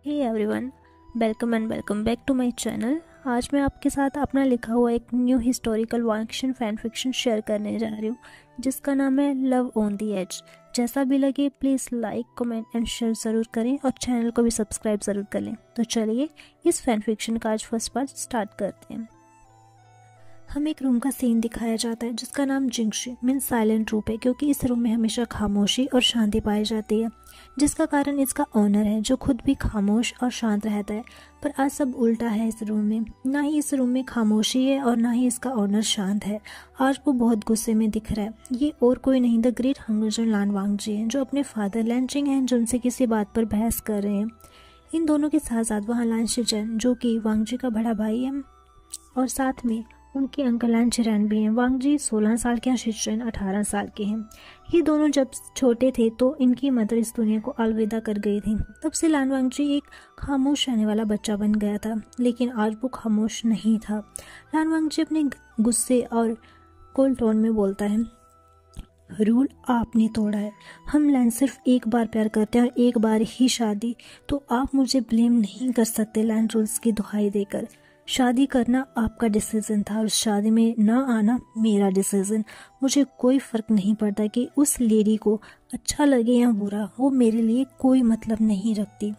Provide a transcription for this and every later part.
Hey everyone, welcome and welcome back to my channel. आज मैं आपके साथ अपना लिखा हुआ एक न्यू हिस्टोरिकल वांक्शन फैन फिक्शन शेयर करने जा रही हूँ जिसका नाम है लव ऑन द एज। जैसा भी लगे please like comment and share ज़रूर करें और चैनल को भी सब्सक्राइब ज़रूर कर लें। तो चलिए इस फैन फिक्शन का आज फर्स्ट पार्ट स्टार्ट करते हैं। हमें एक रूम का सीन दिखाया जाता है जिसका नाम जिंगशी मीन्स साइलेंट रूप है, क्योंकि इस रूम में हमेशा खामोशी और शांति पाई जाती है, जिसका कारण इसका ओनर है जो खुद भी खामोश और शांत रहता है। पर आज सब उल्टा है इस रूम में, ना ही इस रूम में खामोशी है और ना ही इसका ओनर शांत है। आज वो बहुत गुस्से में दिख रहा है। ये और कोई नहीं द ग्रेट हंगरजन लानवांगजी हैं, जो अपने फादर लैनचिंग हैं जिनसे किसी बात पर बहस कर रहे हैं। इन दोनों के साथ साथ वहाँ लानशिजन जो कि वांगजी का बड़ा भाई है और साथ में उनके अंकल लान चिरैन भी हैं। वांगजी 16 साल के हैं, शिचेन 18 साल के हैं। ये दोनों जब छोटे थे तो इनकी मदर इस दुनिया को अलविदा कर गई थी। तब से लान वांगजी एक खामोश रहने वाला बच्चा बन गया था, लेकिन आज वो खामोश नहीं था। लान वांगजी अपने गुस्से और कोल्ड टोन में बोलता है, रूल आपने तोड़ा है। हम लैन सिर्फ एक बार प्यार करते हैं और एक बार ही शादी, तो आप मुझे ब्लेम नहीं कर सकते लैन रूल्स की दुहाई देकर। शादी करना आपका डिसीजन था और शादी में ना आना मेरा डिसीजन। मुझे कोई फ़र्क नहीं पड़ता कि उस लेडी को अच्छा लगे या बुरा, वो मेरे लिए कोई मतलब नहीं रखती।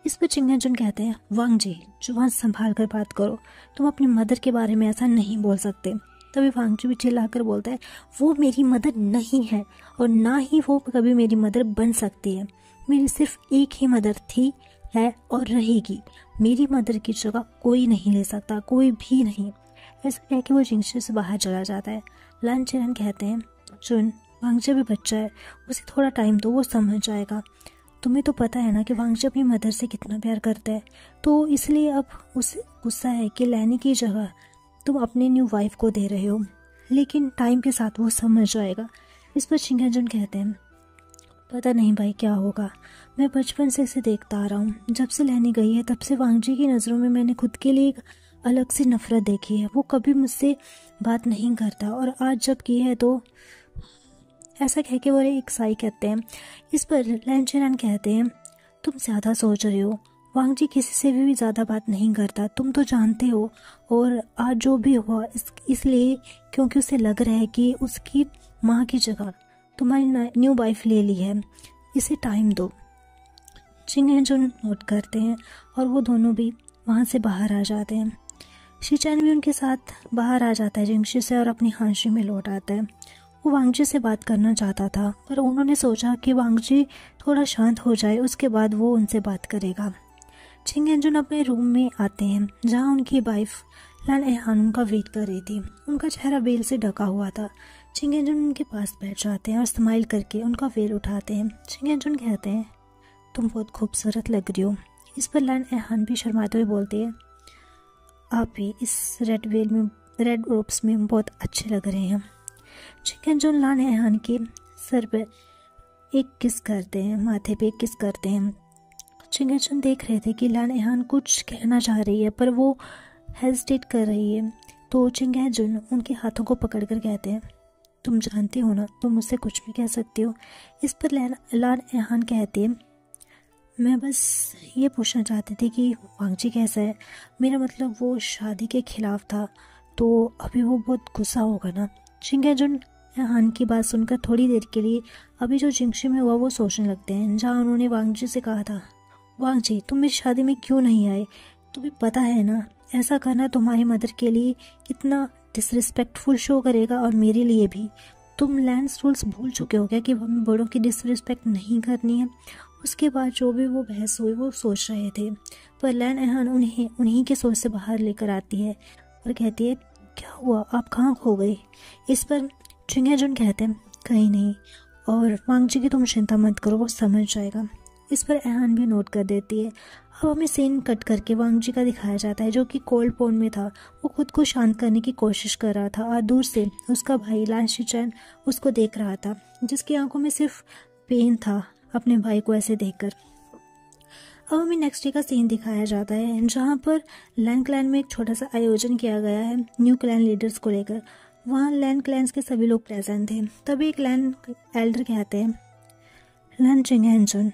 इस पर चिंगेजन कहते हैं, वांगजी जुबान संभाल कर बात करो, तुम अपनी मदर के बारे में ऐसा नहीं बोल सकते। तभी वांगजी भी चिल्लाकर बोलता है, वो मेरी मदर नहीं है और ना ही वो कभी मेरी मदर बन सकती है। मेरी सिर्फ एक ही मदर थी, है और रहेगी। मेरी मदर की जगह कोई नहीं ले सकता, कोई भी नहीं। ऐसा कह के वो जिंगशी से बाहर चला जाता है। लान चिरैन कहते हैं, चुन वांगजी भी बच्चा है, उसे थोड़ा टाइम दो, वो समझ जाएगा। तुम्हें तो पता है ना कि वांगजी अपनी मदर से कितना प्यार करता है, तो इसलिए अब उसे गुस्सा है कि लैनी की जगह तुम अपने न्यू वाइफ को दे रहे हो, लेकिन टाइम के साथ वो समझ जाएगा। इस पर चिंगेजन कहते हैं, पता नहीं भाई क्या होगा, मैं बचपन से इसे देखता आ रहा हूँ। जब से लैनी गई है तब से वांगजी की नज़रों में मैंने खुद के लिए एक अलग सी नफरत देखी है। वो कभी मुझसे बात नहीं करता और आज जब की है तो ऐसा कह के वो एक साई कहते हैं। इस पर लैन चिरैन कहते हैं, तुम ज़्यादा सोच रहे हो, वांगजी किसी से भी ज़्यादा बात नहीं करता, तुम तो जानते हो। और आज जो भी हुआ इसलिए क्योंकि उसे लग रहा है कि उसकी माँ की जगह तुम्हारी न्यू वाइफ ले ली है, इसे टाइम दो। चिंगेजन नोट करते हैं और वो दोनों भी वहाँ से बाहर आ जाते हैं। शिचैन भी उनके साथ बाहर आ जाता है जिंगशी से और अपनी हांशी में लौट आता है। वो वांगजी से बात करना चाहता था, पर उन्होंने सोचा कि वांगजी थोड़ा शांत हो जाए, उसके बाद वो उनसे बात करेगा। चिंगेजन अपने रूम में आते हैं जहाँ उनकी वाइफ लान एहान उनका वेट कर रही थी। उनका चेहरा वेल से ढका हुआ था। चिंगेजन उनके पास बैठ जाते हैं और स्माइल करके उनका वेल उठाते हैं। चिंगेजन कहते हैं, तुम बहुत खूबसूरत लग रही हो। इस पर लान एहान भी शर्माते हुए बोलती है, आप भी इस रेड रोब्स में बहुत अच्छे लग रहे हैं। चिंगेजन लान एहान के सर पर एक किस करते हैं, माथे पे एक किस करते हैं। चिंगेजन देख रहे थे कि लान एहान कुछ कहना चाह रही है पर वो हेजिटेट कर रही है, तो चिंगेजन उनके हाथों को पकड़कर कहते हैं, तुम जानती हो ना, तुम मुझसे कुछ भी कह सकती हो। इस पर लान एहान कहते हैं, मैं बस ये पूछना चाहती थी कि वांगजी कैसा है। मेरा मतलब वो शादी के खिलाफ था, तो अभी वो बहुत गुस्सा होगा ना। चिंगेजन एहान की बात सुनकर थोड़ी देर के लिए अभी जो जिंगशी में हुआ वो सोचने लगते हैं, जहाँ उन्होंने वांगजी से कहा था, वांगजी तुम मेरी शादी में क्यों नहीं आए, तुम्हें पता है ना ऐसा करना तुम्हारी मदर के लिए कितना डिसरिस्पेक्टफुल शो करेगा और मेरे लिए भी। तुम लैंड्स रूल्स भूल चुके हो क्या कि हमें बड़ों की डिसरिस्पेक्ट नहीं करनी है। उसके बाद जो भी वो बहस हुई वो सोच रहे थे, पर लैन एहान उन्हीं के सोच से बाहर लेकर आती है और कहती है, क्या हुआ, आप कहाँ खो गए। इस पर चिंगेजन कहते हैं, कहीं नहीं, और वांगजी की तुम चिंता मत करो, वो समझ जाएगा। इस पर एहान भी नोट कर देती है। अब हमें सीन कट करके वांगजी का दिखाया जाता है जो कि कोल्ड पोन में था। वो खुद को शांत करने की कोशिश कर रहा था और दूर से उसका भाई लान शिचैन उसको देख रहा था, जिसकी आंखों में सिर्फ पेन था अपने भाई को ऐसे देखकर। अब हमें नेक्स्ट डे का सीन दिखाया जाता है जहाँ पर लैन क्लैन में एक छोटा सा आयोजन किया गया है न्यू क्लैन लीडर्स को लेकर। वहाँ लैन क्लैंस के सभी लोग प्रेजेंट थे। तभी एक लैन एल्डर कहते हैं, लैन चिंगेजन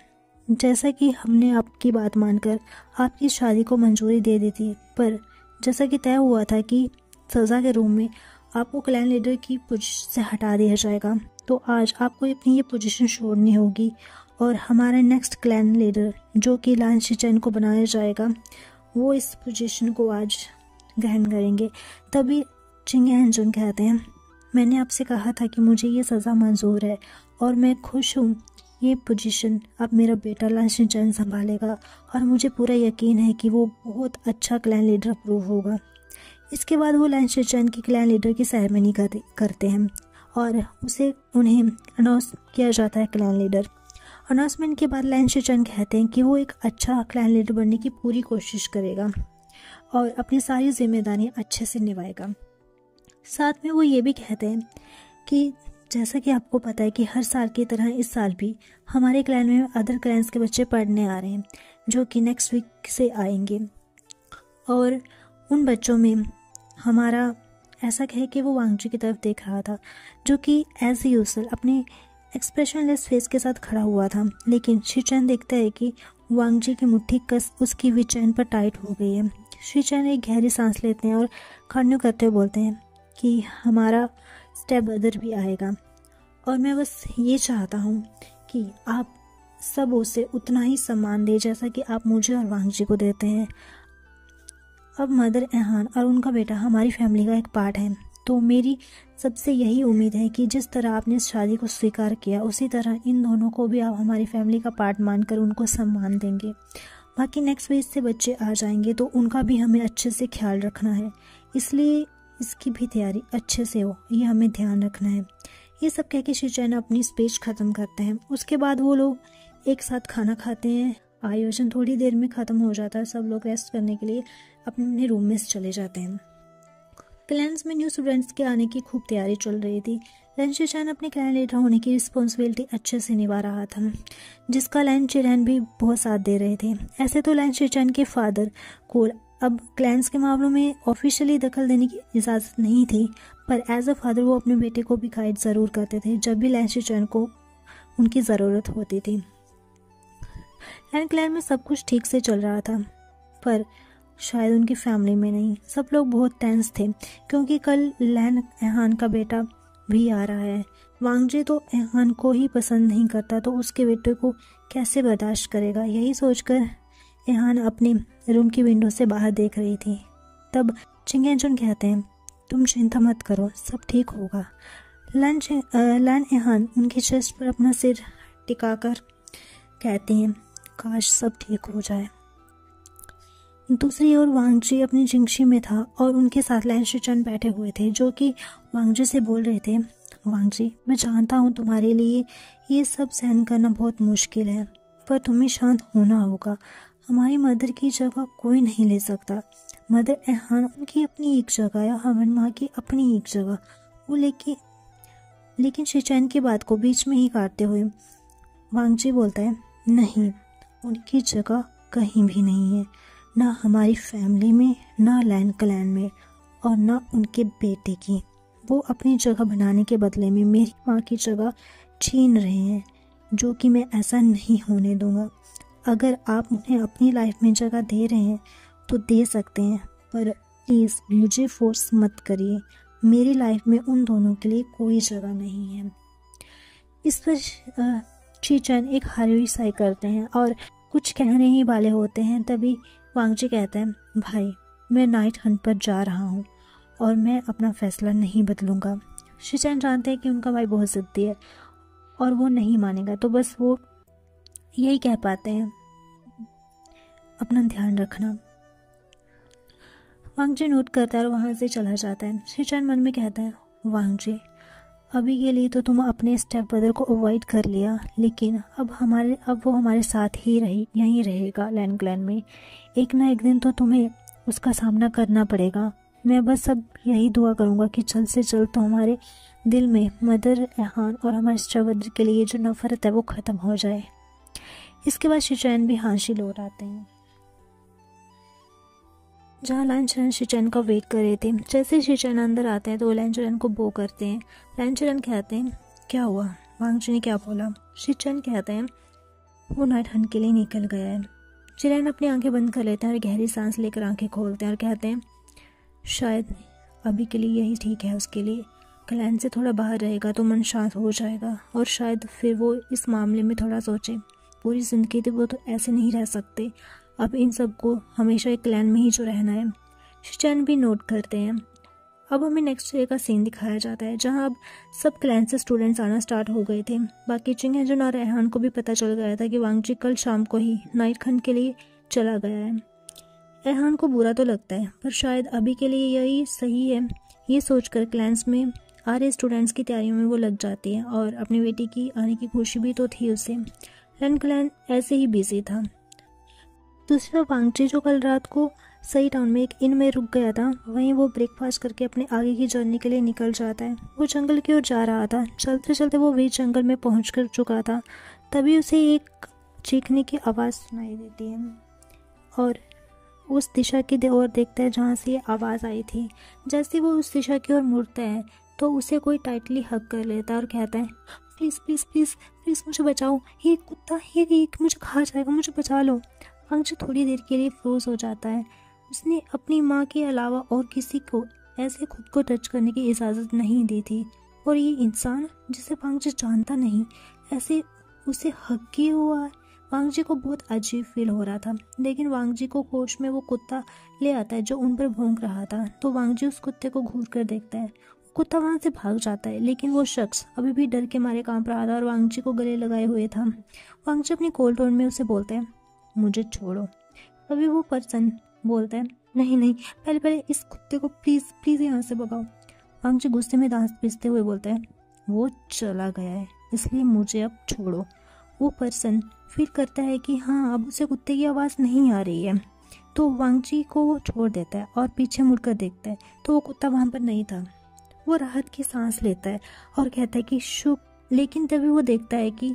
जैसा कि हमने आपकी बात मानकर आपकी शादी को मंजूरी दे दी थी, पर जैसा कि तय हुआ था कि सज़ा के रूम में आपको क्लैन लीडर की पोजीशन से हटा दिया जाएगा, तो आज आपको अपनी ये पोजीशन छोड़नी होगी और हमारा नेक्स्ट क्लैन लीडर जो कि लान शिचेन को बनाया जाएगा, वो इस पोजीशन को आज ग्रहण करेंगे। तभी चिंग हेंजुन कहते हैं, मैंने आपसे कहा था कि मुझे ये सज़ा मंजूर है और मैं खुश हूँ। ये पोजीशन अब मेरा बेटा लान शिचेन संभालेगा और मुझे पूरा यकीन है कि वो बहुत अच्छा क्लैन लीडर प्रूव होगा। इसके बाद वो लान शिचेन की क्लैन लीडर की सेरेमनी करते हैं और उन्हें अनाउंस किया जाता है क्लैन लीडर। अनाउंसमेंट के बाद लान शिचेन कहते हैं कि वो एक अच्छा क्लैन लीडर बनने की पूरी कोशिश करेगा और अपनी सारी जिम्मेदारियां अच्छे से निभाएगा। साथ में वो ये भी कहते हैं कि जैसा कि आपको पता है कि हर साल की तरह इस साल भी हमारे क्लैन में अदर क्लैन्स के बच्चे पढ़ने आ रहे हैं जो कि नेक्स्ट वीक से आएंगे, और उन बच्चों में हमारा ऐसा है कि वो वांगजी की तरफ देख रहा था जो कि एज यूजुअल अपने एक्सप्रेशनलेस फेस के साथ खड़ा हुआ था, लेकिन शिचेन देखता है कि वांगजी की मुट्ठी कस उसकी विचैन पर टाइट हो गई है। शिचेन एक गहरी सांस लेते हैं और खड़े करते हुए बोलते हैं कि हमारा स्टेप ब्रदर भी आएगा और मैं बस ये चाहता हूँ कि आप सब उसे उतना ही सम्मान दें जैसा कि आप मुझे और वांगजी को देते हैं। अब मदर एहान और उनका बेटा हमारी फैमिली का एक पार्ट है, तो मेरी सबसे यही उम्मीद है कि जिस तरह आपने इस शादी को स्वीकार किया उसी तरह इन दोनों को भी आप हमारी फैमिली का पार्ट मानकर उनको सम्मान देंगे। बाकी नेक्स्ट वीक से बच्चे आ जाएंगे तो उनका भी हमें अच्छे से ख्याल रखना है, इसलिए इसकी भी तैयारी अच्छे से हो, ये हमें ध्यान रखना है। ये सब कह के शिचेन अपनी स्पीच ख़त्म करते हैं। उसके बाद वो लोग एक साथ खाना खाते हैं। आयोजन थोड़ी देर में ख़त्म हो जाता है, सब लोग रेस्ट करने के लिए अपने रूम में चले जाते हैं। क्लैन्स में न्यू स्टूडेंट्स के आने की खूब तैयारी चल रही थी। लान शिचेन अपने क्लैन लीडर होने की रिस्पॉन्सिबिलिटी अच्छे से निभा रहा था, जिसका लान चिरेन भी बहुत साथ दे रहे थे। ऐसे तो लान शिचेन के फादर को अब क्लैन्स के मामलों में ऑफिशियली दखल देने की इजाज़त नहीं थी, पर एज अ फादर वो अपने बेटे को भी गाइड ज़रूर करते थे जब भी लान शिचेन को उनकी ज़रूरत होती थी। लान क्लैन में सब कुछ ठीक से चल रहा था, पर शायद उनकी फैमिली में नहीं। सब लोग बहुत टेंस थे क्योंकि कल लान एहान का बेटा भी आ रहा है। वांगजी तो एहान को ही पसंद नहीं करता, तो उसके बेटे को कैसे बर्दाश्त करेगा। यही सोचकर एहान अपने रूम की विंडो से बाहर देख रही थी। तब चिंग हेंजुन कहते हैं, तुम चिंता मत करो, सब ठीक होगा। लान एहान उनके चेस्ट पर अपना सिर टिकाकर कहती हैं, काश सब ठीक हो जाए। दूसरी ओर वांगजी अपनी जिंगशी में था और उनके साथ लान शिचेन बैठे हुए थे जो कि वांगजी से बोल रहे थे, वांगजी मैं जानता हूँ तुम्हारे लिए ये सब सहन करना बहुत मुश्किल है, पर तुम्हें शांत होना होगा। हमारी मदर की जगह कोई नहीं ले सकता। मदर एहान उनकी अपनी एक जगह है, हमन माँ की अपनी एक जगह। वो लेकिन शिचेन की बात को बीच में ही काटते हुए वांगजी बोलता है, नहीं, उनकी जगह कहीं भी नहीं है, ना हमारी फैमिली में, ना लान क्लैन में, और ना उनके बेटे की। वो अपनी जगह बनाने के बदले में मेरी माँ की जगह छीन रहे हैं, जो कि मैं ऐसा नहीं होने दूंगा। अगर आप उन्हें अपनी लाइफ में जगह दे रहे हैं तो दे सकते हैं, पर प्लीज़ मुझे फोर्स मत करिए। मेरी लाइफ में उन दोनों के लिए कोई जगह नहीं है। इस पर शिचेन एक हरी साई करते हैं और कुछ कहने ही वाले होते हैं। तभी वांगजी कहते हैं, भाई मैं नाइट हंट पर जा रहा हूँ और मैं अपना फैसला नहीं बदलूंगा। शिचेन जानते हैं कि उनका भाई बहुत ज़िद्दी है और वो नहीं मानेगा, तो बस वो यही कह पाते हैं, अपना ध्यान रखना। वांगजी नोट करता है और वहाँ से चला जाता है। शिचेन मन में कहता है, वांगजी अभी के लिए तो तुम अपने स्टेप ब्रदर को अवॉइड कर लिया, लेकिन अब वो हमारे साथ ही यहीं रहेगा लान क्लैन में। एक ना एक दिन तो तुम्हें उसका सामना करना पड़ेगा। मैं बस अब यही दुआ करूँगा कि जल्द से जल्द तो हमारे दिल में मदर एहान और हमारे स्टेप ब्रदर के लिए जो नफरत है वो ख़त्म हो जाए। इसके बाद शिचेन भी हांसी लौट आते हैं जहाँ लान चिरेन शिचेन का वेट कर रहे थे। जैसे शिचेन अंदर आते हैं तो लान चिरेन को बो करते हैं। लान चिरेन कहते हैं, क्या हुआ? वांगजी ने क्या बोला? शिचेन कहते हैं, वो नाइट हंट के लिए निकल गया है। चिरैन अपनी आंखें बंद कर लेते हैं और गहरी सांस लेकर आंखें खोलते हैं और कहते हैं शायद अभी के लिए यही ठीक है उसके लिए। क्लैन से थोड़ा बाहर रहेगा तो मन शांत हो जाएगा और शायद फिर वो इस मामले में थोड़ा सोचे। पूरी ज़िंदगी तो वो तो ऐसे नहीं रह सकते, अब इन सबको हमेशा एक क्लैन में ही जो रहना है। शिचैन भी नोट करते हैं। अब हमें नेक्स्ट डे का सीन दिखाया जाता है जहां अब सब क्लैन से स्टूडेंट्स आना स्टार्ट हो गए थे। बाकी चिंग हेजुन और रेहान को भी पता चल गया था कि वांगजी कल शाम को ही नाइट खंड के लिए चला गया है। रेहान को बुरा तो लगता है पर शायद अभी के लिए यही सही है। ये सोचकर क्लैंस में आ रहे स्टूडेंट्स की तैयारियों में वो लग जाती है और अपनी बेटी की आने की खुशी भी तो थी उसे। रन क्लैन ऐसे ही बिजी था। दूसरा वांगजी जो कल रात को सही टाउन में एक इन में रुक गया था, वहीं वो ब्रेकफास्ट करके अपने आगे की जर्नी के लिए निकल जाता है। वो जंगल की ओर जा रहा था। चलते चलते वो बीच जंगल में पहुंच कर चुका था। तभी उसे एक चीखने की आवाज़ सुनाई देती है और उस दिशा की ओर देखता है जहाँ से ये आवाज़ आई थी। जैसे वो उस दिशा की ओर मुड़ता है तो उसे कोई टाइटली हग कर लेता है और कहता है प्लीज़ प्लीज़ प्लीज़ प्लीज़ मुझे बचाओ, ये कुत्ता ये मुझे खा जाएगा, मुझे बचा लो। वांगजी थोड़ी देर के लिए फ्रोज हो जाता है। उसने अपनी माँ के अलावा और किसी को ऐसे खुद को टच करने की इजाज़त नहीं दी थी और ये इंसान जिसे वांगजी जानता नहीं ऐसे उसे हक किए हुआ है। वांगजी को बहुत अजीब फील हो रहा था। लेकिन वांगजी को होश में वो कुत्ता ले आता है जो उन पर भौंक रहा था। तो वांगजी उस कुत्ते को घूर कर देखता है। कुत्ता वहाँ से भाग जाता है लेकिन वो शख्स अभी भी डर के मारे कांप रहा था और वांगजी को गले लगाए हुए था। वांगजी अपनी कोल्ड टोन में उसे बोलता है मुझे छोड़ो। तभी वो पर्सन बोलता है नहीं नहीं, पहले इस कुत्ते को प्लीज़ प्लीज़ यहाँ से भगाओ। वांगजी गुस्से में दांत पीसते हुए बोलता है वो चला गया है इसलिए मुझे अब छोड़ो। वो पर्सन फील करता है कि हाँ अब उसे कुत्ते की आवाज़ नहीं आ रही है तो वांगजी को वो छोड़ देता है और पीछे मुड़कर देखता है तो वो कुत्ता वहाँ पर नहीं था। वो राहत की सांस लेता है और कहता है कि शुभ। लेकिन तभी वो देखता है कि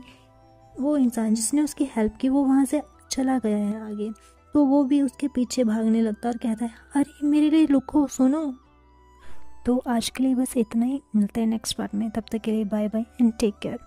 वो इंसान जिसने उसकी हेल्प की वो वहाँ से चला गया है आगे। तो वो भी उसके पीछे भागने लगता है और कहता है अरे मेरे लिए रुको सुनो। तो आज के लिए बस इतना ही, मिलते हैं नेक्स्ट पार्ट में। तब तक के लिए bye bye and take care.